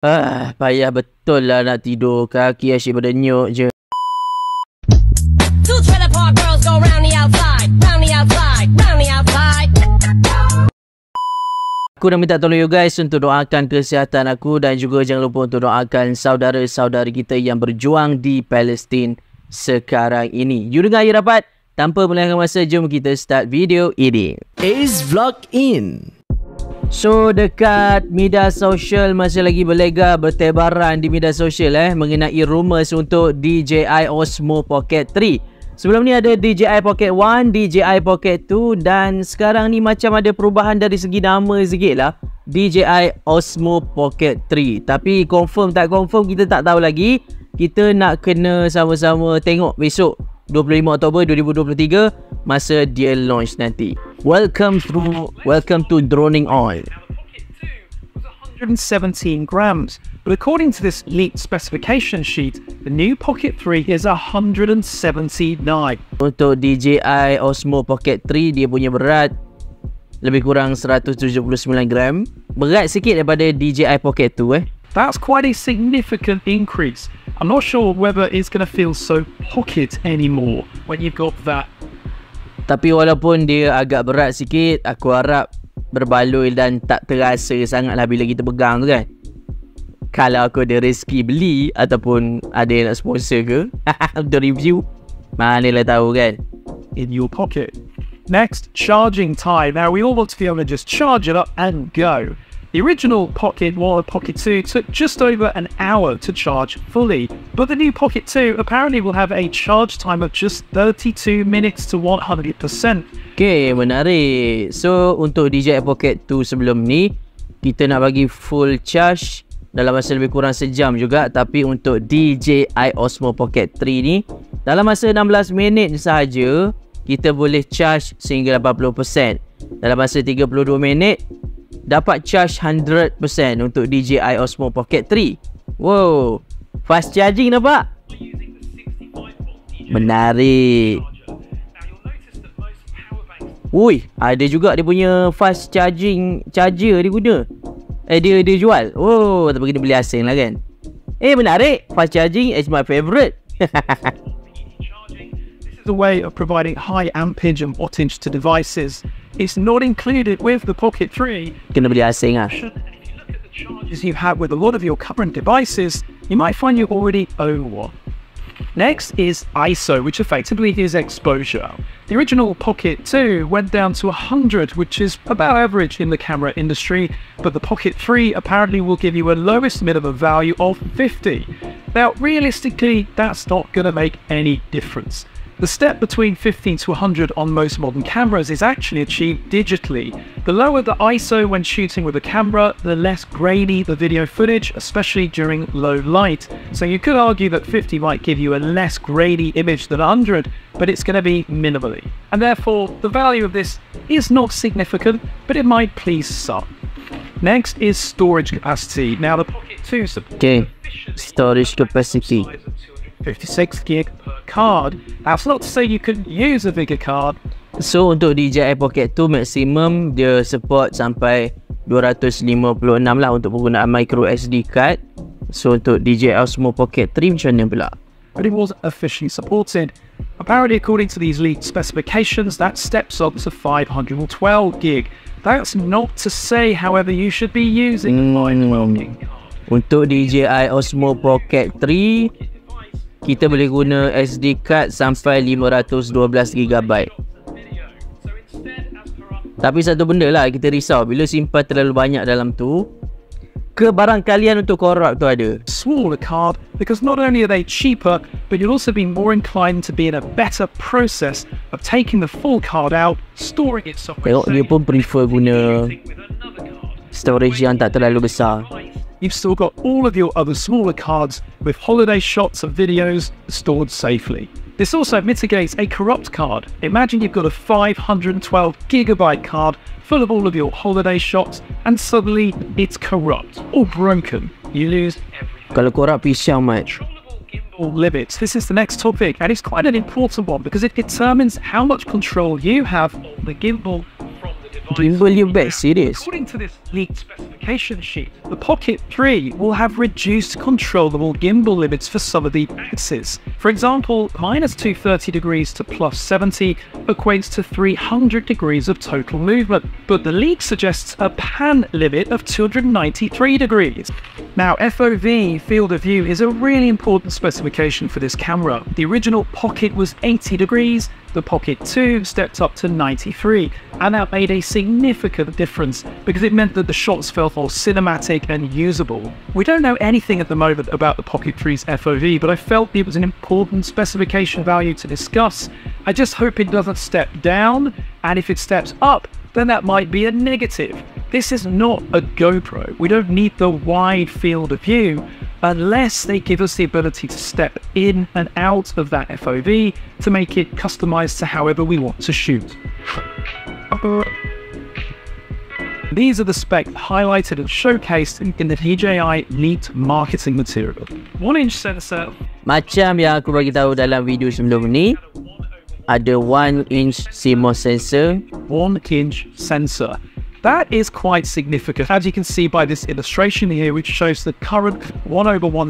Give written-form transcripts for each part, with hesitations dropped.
Payah betul lah nak tidur. Kaki asyik berdenyuk je. Aku nak minta tolong you guys untuk doakan kesihatan aku dan juga jangan lupa untuk doakan saudara-saudari kita yang berjuang di Palestin sekarang ini. You dengar you rapat? Tanpa melengahkan masa, jom kita start video ini. Is vlog in. So dekat media sosial masih lagi berlega bertebaran di media sosial mengenai rumours untuk DJI Osmo Pocket 3. Sebelum ni ada DJI Pocket 1, DJI Pocket 2 dan sekarang ni macam ada perubahan dari segi nama sikit lah. DJI Osmo Pocket 3. Tapi confirm tak confirm kita tak tahu lagi. Kita nak kena sama-sama tengok besok 25 Oktober 2023 masa dia launch nanti. Welcome to droning on. Now the Pocket 2 was 117 grams, but according to this leaked specification sheet, the new Pocket 3 is 179. Untuk DJI Osmo Pocket 3 dia punya berat lebih kurang 179 gram. Berat sikit daripada DJI Pocket 2 That's quite a significant increase. I'm not sure whether it's going to feel so pocket anymore when you've got that. Tapi walaupun dia agak berat sikit, aku harap berbaloi dan tak terasa sangatlah bila kita pegang tu kan. Kalau aku ada rezeki beli ataupun ada yang nak sponsor ke untuk review, manalah tahu kan. In your pocket. Next, charging time. Now we all want to be able to just charge it up and go. The original Pocket 1 and Pocket 2 took just over an hour to charge fully, but the new Pocket 2 apparently will have a charge time of just 32 minutes to 100%. Okay, menarik. So, untuk DJI Pocket 2 sebelum ni, kita nak bagi full charge dalam masa lebih kurang sejam juga. Tapi untuk DJI Osmo Pocket 3 ni, dalam masa 16 minit sahaja, kita boleh charge sehingga 80%. Dalam masa 32 minit, dapat charge 100% untuk DJI Osmo Pocket 3. Wow, fast charging nampak? Menarik. Ui, ada juga dia punya fast charging charger dia guna. Dia jual. Oh, tapi kena beli asing lah kan. Menarik. Fast charging is my favourite. A way of providing high ampage and wattage to devices. It's not included with the Pocket 3. Kena beli asing ah. If you look at the charges you have with a lot of your current devices, you might find you already own one. Next is ISO, which effectively is exposure. The original Pocket 2 went down to 100, which is about average in the camera industry, but the Pocket 3 apparently will give you a lowest minimum value of 50. Now, realistically, that's not going to make any difference. The step between 15 to 100 on most modern cameras is actually achieved digitally. The lower the ISO when shooting with a camera, the less grainy the video footage, especially during low light. So you could argue that 50 might give you a less grainy image than 100, but it's going to be minimally. And therefore, the value of this is not significant, but it might please some. Next is storage capacity. Now the Pocket 2 supports storage capacity 56 gig per card. That's not to say you couldn't use a bigger card. So untuk DJI Pocket 2 maximum dia support sampai 256 lah untuk penggunaan micro SD card. So untuk DJI Osmo Pocket 3 macam mana pula? But it wasn't officially supported. Apparently, according to these leaked specifications, that steps up to 512 gig. That's not to say, however, you should be using a 512 gig card. Untuk DJI Osmo Pocket 3 kita boleh guna SD card sampai 512GB. Tapi satu benda lah kita risau, bila simpan terlalu banyak dalam tu, kebarangkalian untuk corrupt tu ada. Smaller card, because not only are they cheaper, but you'll also be more inclined to be in a better process of taking the full card out, storing it somewhere. Tengok dia pun prefer guna storage yang tak terlalu besar. You've still got all of your other smaller cards with holiday shots and videos stored safely. This also mitigates a corrupt card. Imagine you've got a 512GB card full of all of your holiday shots and suddenly it's corrupt or broken. You lose everything. Kalau corrupt pisau mat. Controllable gimbal limits. This is the next topic and it's quite an important one because it determines how much control you have of the gimbal from the device. Gimbal you bet, serious. According to this leaked specification, specification sheet, the Pocket 3 will have reduced controllable gimbal limits for some of the axes. For example, minus 230 degrees to plus 70 equates to 300 degrees of total movement, but the leak suggests a pan limit of 293 degrees. Now, FOV, field of view, is a really important specification for this camera. The original Pocket was 80 degrees, the Pocket 2 stepped up to 93, and that made a significant difference because it meant that the shots felt more cinematic and usable. We don't know anything at the moment about the Pocket 3's FOV, but I felt it was an important specification value to discuss. I just hope it doesn't step down, and if it steps up, then that might be a negative. This is not a GoPro. We don't need the wide field of view unless they give us the ability to step in and out of that FOV to make it customized to however we want to shoot. These are the specs highlighted and showcased in the DJI Neat marketing material. 1-inch sensor. Macam yang aku bagi tahu dalam video sebelum ni, ada 1-inch CMOS sensor. 1-inch sensor. That is quite significant, as you can see by this illustration here, which shows the current 1/17"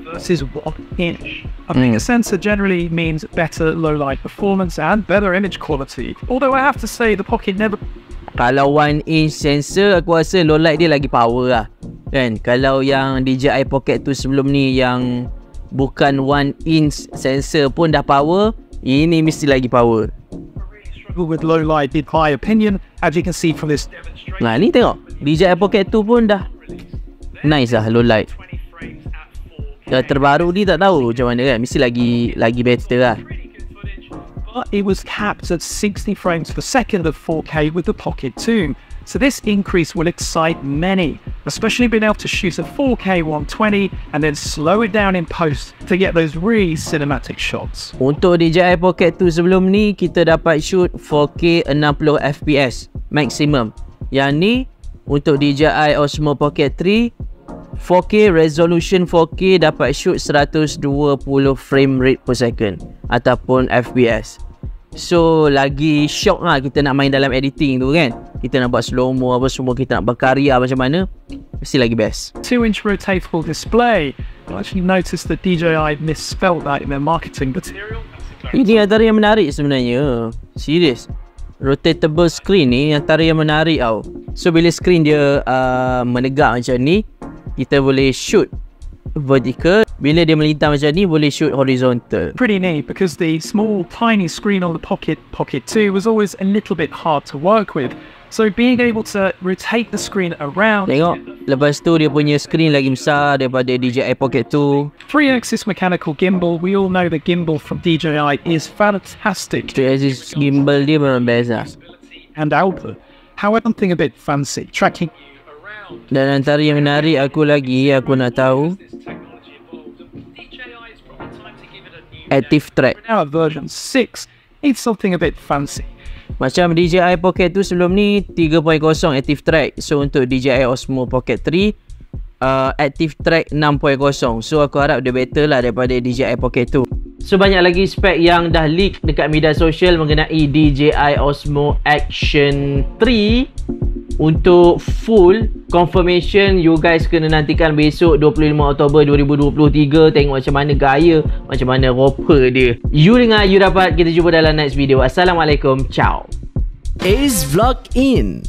versus 1-inch. A bigger sensor generally means better low light performance and better image quality. Although I have to say the Pocket never... Kalau 1-inch sensor, aku rasa low light dia lagi power lah, kan? Kalau yang DJI Pocket tu sebelum ni yang bukan 1-inch sensor pun dah power, ini mesti lagi power. With low light, in my opinion, as you can see from this demonstration. Nah, ni tengok DJI Pocket 2 pun dah nice lah low light. Yang terbaru ni tak tahu macam mana kan, mesti lagi better lah. But it was capped at 60 frames per second at 4K with the Pocket 2. So this increase will excite many, especially being able to shoot at 4K 120 and then slow it down in post to get those really cinematic shots. Untuk DJI Pocket 2 sebelum ni, kita dapat shoot 4K 60 fps maximum. Yang ni untuk DJI Osmo Pocket 3 4K resolution 4K dapat shoot 120 frame rate per second ataupun fps. So lagi shock lah kita nak main dalam editing tu kan. Kita nak buat slow-mo apa semua, kita nak berkarya macam mana, mesti lagi best. 2-inch rotatable display. I actually noticed that DJI misspelled that in their marketing material. Ini antara yang menarik sebenarnya. Serius. Rotatable screen ni antara yang menarik tau. So bila screen dia menegak macam ni, kita boleh shoot vertical. Bila dia melintang macam ni, boleh shoot horizontal. Pretty neat because the small tiny screen on the Pocket 2 was always a little bit hard to work with. So being able to rotate the screen around. Tengok, lepas tu dia punya screen lagi besar daripada DJI Pocket 2. 3-axis mechanical gimbal. We all know the gimbal from DJI is fantastic. 3-axis gimbal dia memang best lah. And output. However, something a bit fancy. Tracking. Dan antara yang menarik aku nak tahu active track. Now at version 6, it's something a bit fancy. Macam DJI Pocket 2 sebelum ni 3.0 active track. So untuk DJI Osmo Pocket 3 active track 6.0. So aku harap dia better lah daripada DJI Pocket 2. So banyak lagi spek yang dah leak dekat media sosial mengenai DJI Osmo Action 3. Untuk full confirmation, you guys kena nantikan besok 25 Oktober 2023. Tengok macam mana gaya, macam mana roper dia. You dengar, you dapat. Kita jumpa dalam next video. Assalamualaikum, ciao. Ace Vlog In.